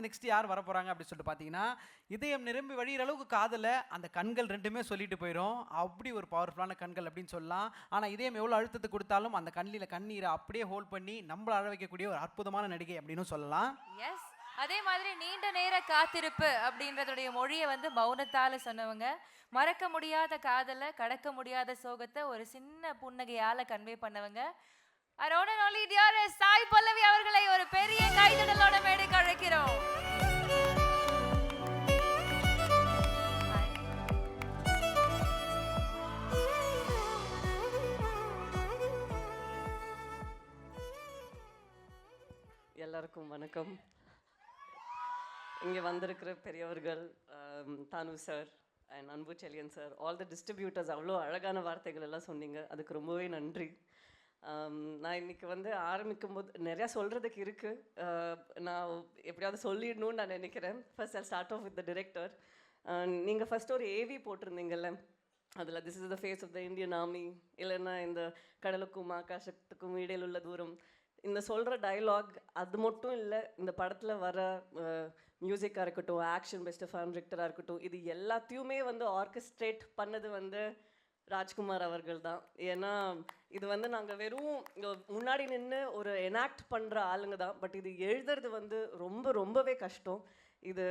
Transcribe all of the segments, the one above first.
Next யார் வர போகிறாங்க அப்படின்னு சொல்லிட்டு பார்த்தீங்கன்னா, இதயம் நிரம்பி வழியிற அளவுக்கு காதலை அந்த கண்கள் ரெண்டுமே சொல்லிட்டு போயிடும். அப்படி ஒரு பவர்ஃபுல்லான கண்கள் அப்படின்னு சொல்லலாம். ஆனால் இதயம் எவ்வளோ அழுத்தத்தை கொடுத்தாலும் அந்த கண்ணில் கண்ணீரை அப்படியே ஹோல்ட் பண்ணி நம்மளை அழ வைக்கக்கூடிய ஒரு அற்புதமான நடிகை அப்படின்னு சொல்லலாம். எஸ். அதே மாதிரி நீண்ட நேர காத்திருப்பு அப்படின்றதுடைய மொழியை வந்து மௌனத்தால சொன்னவங்க, மறக்க முடியாத காதலை, கடக்க முடியாத சோகத்தை ஒரு சின்ன புன்னகையால கன்வே பண்ணவங்க. அரோட ஒன்லி டியர் சாய் பல்லவி அவர்களை ஒரு பெரிய கைதட்டலோட மேடைக்கு அழைக்கிறோம். எல்லாருக்கும் வணக்கம். இங்கே வந்திருக்கிற பெரியவர்கள், தானு சார் அண்ட் அன்பு Selliyan sir, all the distributors, அவ்வளோ அழகான வார்த்தைகள் எல்லாம் சொன்னீங்க. அதுக்கு ரொம்பவே நன்றி. நான் இன்னைக்கு வந்து ஆரம்பிக்கும் போது நிறையா சொல்கிறதுக்கு இருக்குது. நான் எப்படியாவது சொல்லிடணும்னு நான் நினைக்கிறேன். First I start off with the director. நீங்கள் ஃபஸ்ட் ஒரு ஏவி போட்டிருந்தீங்கல்ல, அதில் this is the face of the Indian army, இல்லைன்னா இந்த கடலுக்கும் ஆகாசத்துக்கும் இடையில் உள்ள தூரம், இந்த சொல்கிற டயலாக் அது மட்டும் இல்லை, இந்த படத்தில் வர மியூசிக்காக இருக்கட்டும், ஆக்ஷன் பெஸ்ட்டு ஃபேன் டிரெக்டராக இருக்கட்டும், இது எல்லாத்தையுமே வந்து ஆர்கெஸ்ட்ரேட் பண்ணது வந்து ராஜ்குமார் அவர்கள் தான். ஏன்னா இது வந்து நாங்கள் வெறும் முன்னாடி நின்று ஒரு எனாக்ட் பண்ணுற ஆளுங்க தான். பட் இது எழுதுறது வந்து ரொம்பவே கஷ்டம். இது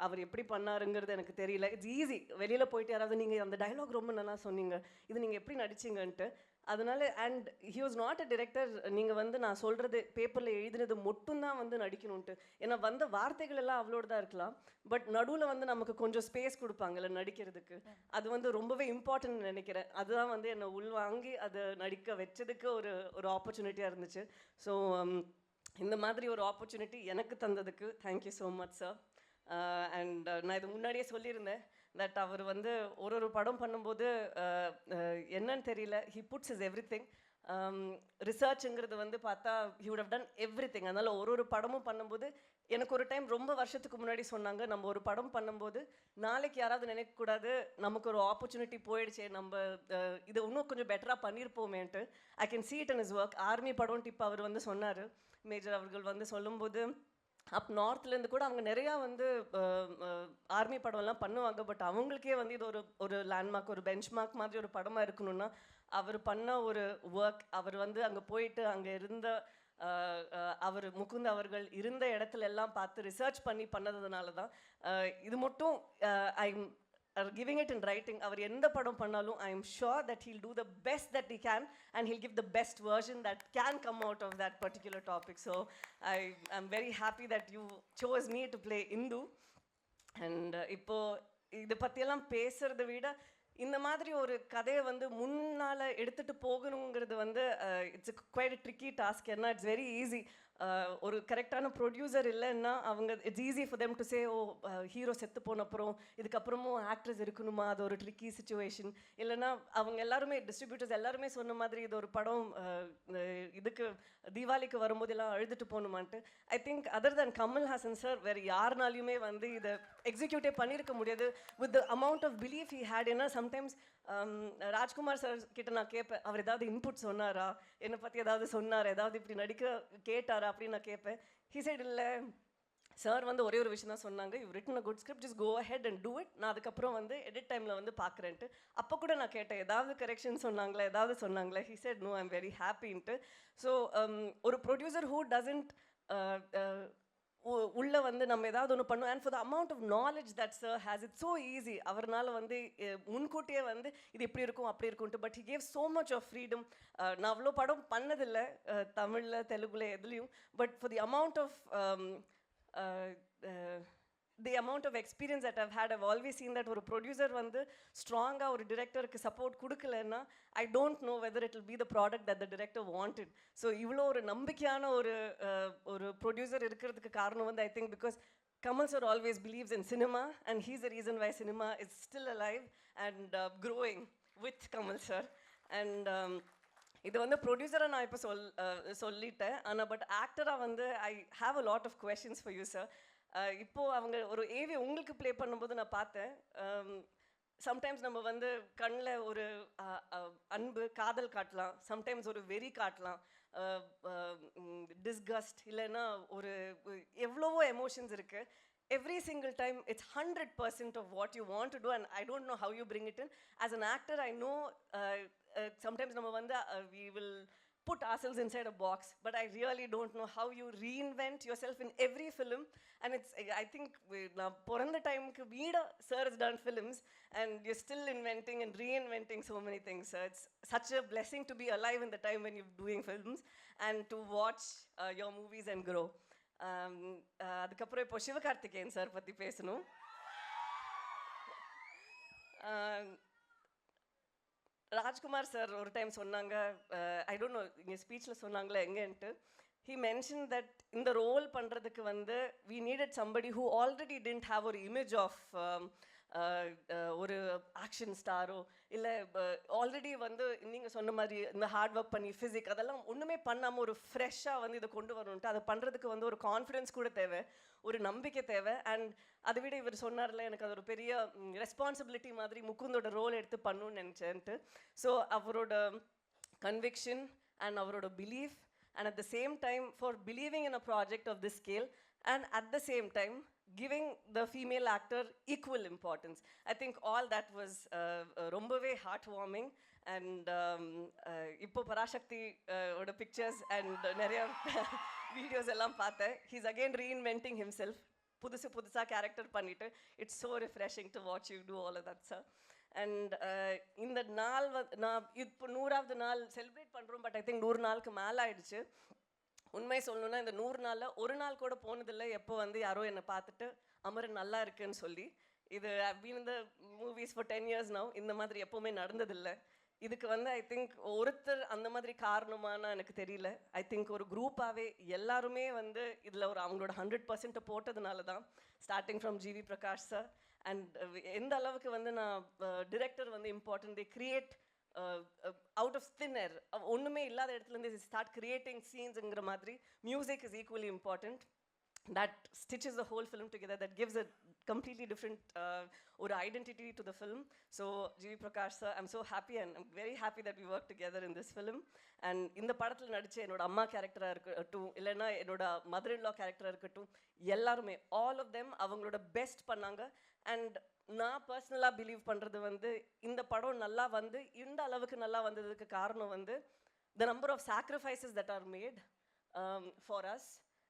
அவர் எப்படி பண்ணாருங்கிறது எனக்கு தெரியல. It's easy. வெளியில் போயிட்டு யாராவது நீங்கள் அந்த டைலாக் ரொம்ப நல்லா சொன்னீங்க, இது நீங்கள் எப்படி நடிச்சிங்கன்ட்டு. அதனால and he was not a director. நீங்கள் வந்து நான் சொல்கிறது பேப்பரில் எழுதினது மட்டும்தான் வந்து நடிக்கணுன்ட்டு. ஏன்னா வந்த வார்த்தைகள் எல்லாம் அவளோட தான் இருக்கலாம். பட் நடுவில் வந்து நமக்கு கொஞ்சம் ஸ்பேஸ் கொடுப்பாங்கல்ல நடிக்கிறதுக்கு. அது வந்து ரொம்பவே இம்பார்ட்டன்ட் நினைக்கிறேன். அதுதான் வந்து என்னை உள்வாங்கி அதை நடிக்க வச்சதுக்கு ஒரு ஆப்பர்ச்சுனிட்டியாக இருந்துச்சு. ஸோ இந்த மாதிரி ஒரு ஆப்பர்ச்சுனிட்டி எனக்கு தந்ததுக்கு thank you so much sir. And நான் இது முன்னாடியே சொல்லியிருந்தேன் தட் அவர் வந்து ஒரு படம் பண்ணும்போது என்னன்னு தெரியல, he puts is everything. ரிசர்ச்சுங்கிறது வந்து பார்த்தா he would have done everything. அதனால் ஒரு படமும் பண்ணும்போது எனக்கு ஒரு டைம் ரொம்ப வருஷத்துக்கு முன்னாடி சொன்னாங்க, நம்ம ஒரு படம் பண்ணும்போது நாளைக்கு யாராவது நினைக்கக்கூடாது நமக்கு ஒரு ஆப்பர்ச்சுனிட்டி போயிடுச்சே, நம்ம இது இன்னும் கொஞ்சம் பெட்டராக பண்ணியிருப்போமேன்ட்டு. I can see it in his work. ஆர்மி படம் இப்போ அவர் வந்து சொன்னார், மேஜர் அவர்கள் வந்து சொல்லும்போது, அப் நார்த்லேருந்து கூட அவங்க நிறையா வந்து ஆர்மி படம்லாம் பண்ணுவாங்க. பட் அவங்களுக்கே வந்து இது ஒரு லேண்ட்மார்க், ஒரு பெஞ்ச்மார்க் மாதிரி ஒரு படமாக இருக்கணும்னா அவர் பண்ண ஒரு ஒர்க், அவர் வந்து அங்கே போயிட்டு அங்கே இருந்த அவர் முகுந்த் அவர்கள் இருந்த இடத்துல எல்லாம் பார்த்து ரிசர்ச் பண்ணதுனால தான் இது மட்டும் ஐ giving it in writing. அவர் எந்த படம் பண்ணாலும் I am sure that he'll do the best that he can and he'll give the best version that can come out of that particular topic. So I am very happy that you chose me to play Indu. And இப்போ இதை பற்றியெல்லாம் பேசுகிறத விட இந்த மாதிரி ஒரு கதையை வந்து முன்னால் எடுத்துகிட்டு போகணுங்கிறது வந்து இட்ஸ் குவைட் ட்ரிக்கி டாஸ்க். ஏன்னா இட்ஸ் வெரி ஈஸி. ஒரு கரெக்டான ப்ரொடியூசர் இல்லைன்னா அவங்க it's easy for them to say, oh hero செத்து போனப்புறம் இதுக்கப்புறமும் ஆக்ட்ரஸ் இருக்கணுமா, அது ஒரு ட்ரிக்கி சுச்சுவேஷன். இல்லைன்னா அவங்க எல்லாருமே டிஸ்ட்ரிபியூட்டர்ஸ் எல்லாருமே சொன்ன மாதிரி இது ஒரு படம் இதுக்கு தீபாவளிக்கு வரும்போது எல்லாம் அழுதுட்டு போகணுமான்ட்டு. I think other than Kamal Haasan sir வேறு யாருனாலையுமே வந்து இதை எக்ஸிக்யூட்டே பண்ணியிருக்க முடியாது with the amount of belief he had. ஏன்னா சம்டைம்ஸ் ராஜ்குமார் சார் கிட்ட நான் கேட்பேன், அவர் ஏதாவது இன்புட் சொன்னாரா, என்னை பற்றி ஏதாவது சொன்னார், ஏதாவது இப்படி நடிக்க கேட்டாரா அப்படின்னு நான் கேட்பேன். ஹி சைடு இல்லை சார் வந்து ஒரே ஒரு விஷயம் தான் சொன்னாங்க, you written a good script, just go ahead and do it, நான் அதுக்கப்புறம் வந்து எடிட் டைமில் வந்து பார்க்குறேன்ட்டு. அப்போ கூட நான் கேட்டேன், ஏதாவது கரெக்ஷன் சொன்னாங்களே. He said no, I am very ஹாப்பின்ட்டு. ஸோ ஒரு ப்ரொடியூசர் ஹூ டசன்ட் உள்ளே வந்து நம்ம ஏதாவது ஒன்று பண்ணுவோம். And for the amount of knowledge that sir has, it so easy. அவர்னால வந்து முன்கூட்டியே வந்து இது இப்படி இருக்கும் அப்படி இருக்கும்ட்டு. But he gave so much of freedom. நான் அவ்வளோ படம் பண்ணதில்லை தமிழில் தெலுங்குல எதுலேயும். But for the amount of the amount of experience that I've had, I've always seen that ஒரு ப்ரொடியூசர் வந்து ஸ்ட்ராங்காக ஒரு டிரெக்டருக்கு சப்போர்ட் கொடுக்கலன்னா I don't know whether it will be the product that the director wanted. So இவ்வளோ ஒரு நம்பிக்கையான ஒரு producer இருக்கிறதுக்கு காரணம் வந்து I think because Kamal sir always believes in cinema and he's the reason why cinema is still alive and growing with Kamal sir. And இது வந்து ப்ரொடியூசராக நான் இப்போ சொல்லிட்டேன். ஆனால் பட் ஆக்டராக வந்து I have a lot of questions for you sir. இப்போது அவங்க ஒரு ஏவி உங்களுக்கு ப்ளே பண்ணும்போது நான் பார்த்தேன், சம்டைம்ஸ் நம்ம வந்து கண்ணில் ஒரு அன்பு காதல் காட்டலாம், சம்டைம்ஸ் ஒரு வெறி காட்டலாம். டிஸ்கஸ்ட் இல்லைன்னா ஒரு எவ்வளவோ எமோஷன்ஸ் இருக்குது. Every single time it's 100% of what you want to do, and I don't know how you bring it in. As an actor, I know sometimes we will put ourselves inside a box, but I really don't know how you reinvent yourself in every film. And it's, I think now poranda time ku veeda sir has done films and you're still inventing and reinventing so many things. So it's such a blessing to be alive in the time when you're doing films and to watch your movies and grow. அதுக்கப்புறம் இப்போ Sivakarthikeyan sir பற்றி பேசணும். Rajkumar sir ஒரு time சொன்னாங்க, ஐ don't no இங்கே ஸ்பீச்சில் சொன்னாங்களே எங்கேன்ட்டு, he mentioned that இந்த role பண்ணுறதுக்கு we needed somebody who already didn't have ஒரு image of ஒரு ஆக்ஷன் ஸ்டாரோ இல்லை ஆல்ரெடி நீங்கள் சொன்ன மாதிரி இந்த ஹார்ட் ஒர்க் பண்ணி ஃபிசிக் அதெல்லாம் ஒன்றுமே பண்ணாமல் ஒரு ஃப்ரெஷ்ஷாக இதை கொண்டு வரணுன்ட்டு அதை பண்ணுறதுக்கு ஒரு கான்ஃபிடென்ஸ் கூட தேவை, ஒரு நம்பிக்கை தேவை. அண்ட் அதை விட இவர் சொன்னார்ல, எனக்கு அது ஒரு பெரிய ரெஸ்பான்சிபிலிட்டி மாதிரி முகுந்தோட ரோல் எடுத்து பண்ணணும்னு நினச்சேன்ட்டு. ஸோ அவரோட கன்விக்ஷன் அண்ட் அவரோட belief, and at the same time for believing in a project of this scale, and at the same time giving the female actor equal importance. I think all that was rombave heartwarming. And ipo Parashakti oda pictures and nariya videos ellam paathen. He's again reinventing himself, pudusa character pannittu. It's so refreshing to watch you do all of that, sir. And இந்த நாள் நான் இப்போ 100வது நாள் celebrate பண்ணுறோம், but I think 100 நாளுக்கு மேலே ஆயிடுச்சு. உண்மை சொல்லணுன்னா இந்த 100 நாளில் ஒரு நாள் கூட போனதில்லை எப்போ யாரோ என்னை பார்த்துட்டு அமரன் நல்லா இருக்குன்னு சொல்லி. இது been in the movies for 10 years now. இந்த மாதிரி எப்போவுமே நடந்ததில்லை. இதுக்கு ஐ திங்க் ஒருத்தர் அந்த மாதிரி காரணமான எனக்கு தெரியல. ஐ திங்க் ஒரு குரூப்பாகவே எல்லாருமே இதில் ஒரு அவங்களோட 100% போட்டதுனால தான், starting from GV Prakash sir. And எந்த அளவுக்கு நான் director important, they create out of thin air, ஒன்றுமே இல்லாத இடத்துலேருந்து ஸ்டார்ட் கிரியேட்டிங் சீன்ஸுங்கிற மாதிரி. Music is equally important. That stitches the whole film together, that gives a completely different or identity to the film. So G.V. Prakash sir, I'm so happy and I'm very happy that we worked together in this film. And in the படத்தில் நடிச்ச என்னோட அம்மா கேரக்டராக இருக்கட்டும், இல்லைன்னா என்னோட mother in லா கேரக்டராக இருக்கட்டும், எல்லாருமே ஆல் ஆஃப் தெம் அவங்களோட பெஸ்ட் பண்ணாங்க. அண்ட் நான் பர்சனலாக பிலீவ் பண்ணுறது இந்த படம் நல்லா இந்த அளவுக்கு நல்லா வந்ததுக்கு காரணம் the number of sacrifices that are made for us.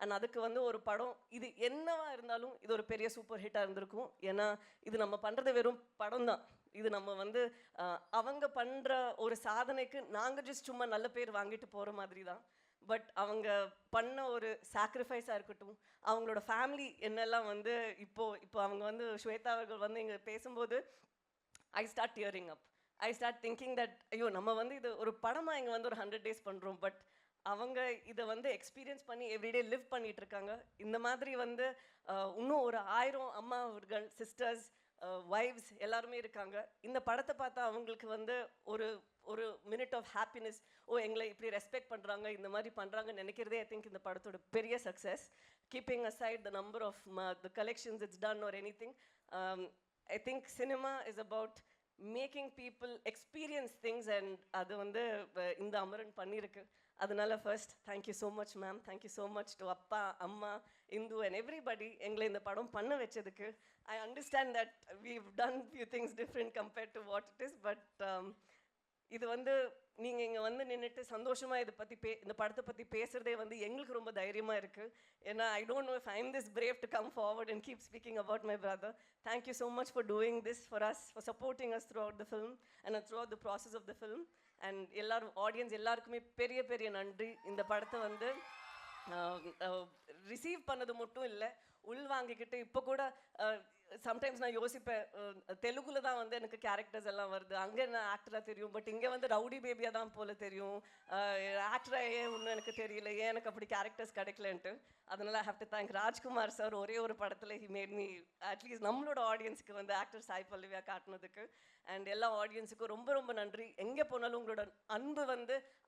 And அதுக்கு ஒரு படம் இது என்னவா இருந்தாலும் இது ஒரு பெரிய சூப்பர் ஹிட்டாக இருந்திருக்கும். ஏன்னா இது நம்ம பண்ணுறது வெறும் படம் தான். இது நம்ம அவங்க பண்ணுற ஒரு சாதனைக்கு நாங்கள் ஜஸ்ட் சும்மா நல்ல பேர் வாங்கிட்டு போகிற மாதிரி தான். பட் அவங்க பண்ண ஒரு சாக்ரிஃபைஸாக இருக்கட்டும், அவங்களோட ஃபேமிலி என்னெல்லாம் இப்போ அவங்க ஸ்வேதா அவர்கள் இங்கே பேசும்போது I start tearing up. I start thinking that ஐயோ நம்ம இது ஒரு படமாக இங்கே ஒரு 100 days பண்ணுறோம், பட் அவங்க இதை எக்ஸ்பீரியன்ஸ் பண்ணி எவ்ரிடே லிவ் பண்ணிட்டு இருக்காங்க. இந்த மாதிரி இன்னும் ஒரு 1000 அம்மா அவர்கள், சிஸ்டர்ஸ், வைஃப்ஸ் எல்லாருமே இருக்காங்க. இந்த படத்தை பார்த்தா அவங்களுக்கு ஒரு ஒரு மினிட் ஆஃப் ஹாப்பினஸ், ஓ எங்களை இப்படி ரெஸ்பெக்ட் பண்ணுறாங்க, இந்த மாதிரி பண்ணுறாங்கன்னு நினைக்கிறதே ஐ திங்க் இந்த படத்தோட பெரிய success. Keeping aside the number of the collections it's done or anything, I think cinema is about making people experience things, and அது இந்த அமரன் பண்ணியிருக்கு. அதனால first thank you so much ma'am, thank you so much to அப்பா, அம்மா, Hindu and everybody எங்களை இந்த படம் பண்ண வச்சதுக்கு. I understand that we've done few things different compared to what it is, but இது நீங்கள் இங்கே நின்றுட்டு சந்தோஷமாக இதை பற்றி இந்த படத்தை பற்றி பேசுகிறதே எங்களுக்கு ரொம்ப தைரியமாக இருக்குது. ஏன்னா I don't know if I am this brave to come forward and keep speaking about my brother. Thank you so much for doing this for us, for supporting us throughout the film and throughout the process of the film. And எல்லாரும் audience எல்லாருக்குமே பெரிய பெரிய நன்றி. இந்த படத்தை receive பண்ணது மட்டும் இல்லை, உள் வாங்கிக்கிட்டு இப்போ கூட சம்டைம்ஸ் நான் யோசிப்பேன், தெலுங்குல தான் எனக்கு கேரக்டர்ஸ் எல்லாம் வருது, அங்கே நான் ஆக்டராக தெரியும், பட் இங்கே ரவுடி பேபியாக தான் போல தெரியும், ஆக்டராக ஏன் ஒன்றும் எனக்கு தெரியல, ஏன் எனக்கு அப்படி கேரக்டர்ஸ் கிடைக்கலன்ட்டு. அதனால் I have to thank Rajkumar sir. ஒரே ஒரு படத்தில் ஹி மேட் மீ அட்லீஸ்ட் நம்மளோட ஆடியன்ஸுக்கு ஆக்டர் சாய் பல்லவியாக காட்டினதுக்கு. அண்ட் எல்லா ஆடியன்ஸுக்கும் ரொம்ப ரொம்ப நன்றி. எங்கே போனாலும் உங்களோட அன்பு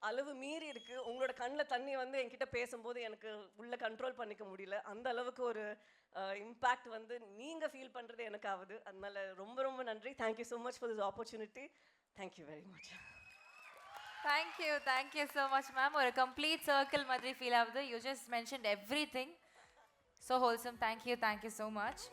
அளவு மீறி இருக்குது. உங்களோட கண்ணில் தண்ணி என்கிட்ட பேசும்போது எனக்கு உள்ள கண்ட்ரோல் பண்ணிக்க முடியல. அந்த அளவுக்கு ஒரு இம்பேக்ட் நீங்கள் ஃபீல் பண்ணுறது எனக்கு ஆகுது. அதனால ரொம்ப ரொம்ப நன்றி. Thank you so much for this opportunity. Thank you very much. Thank you so much ma'am. ஒரு கம்ப்ளீட் சர்க்கிள் மாதிரி ஃபீல் ஆகுது. You just mentioned every thing. So wholesome. Thank you so much.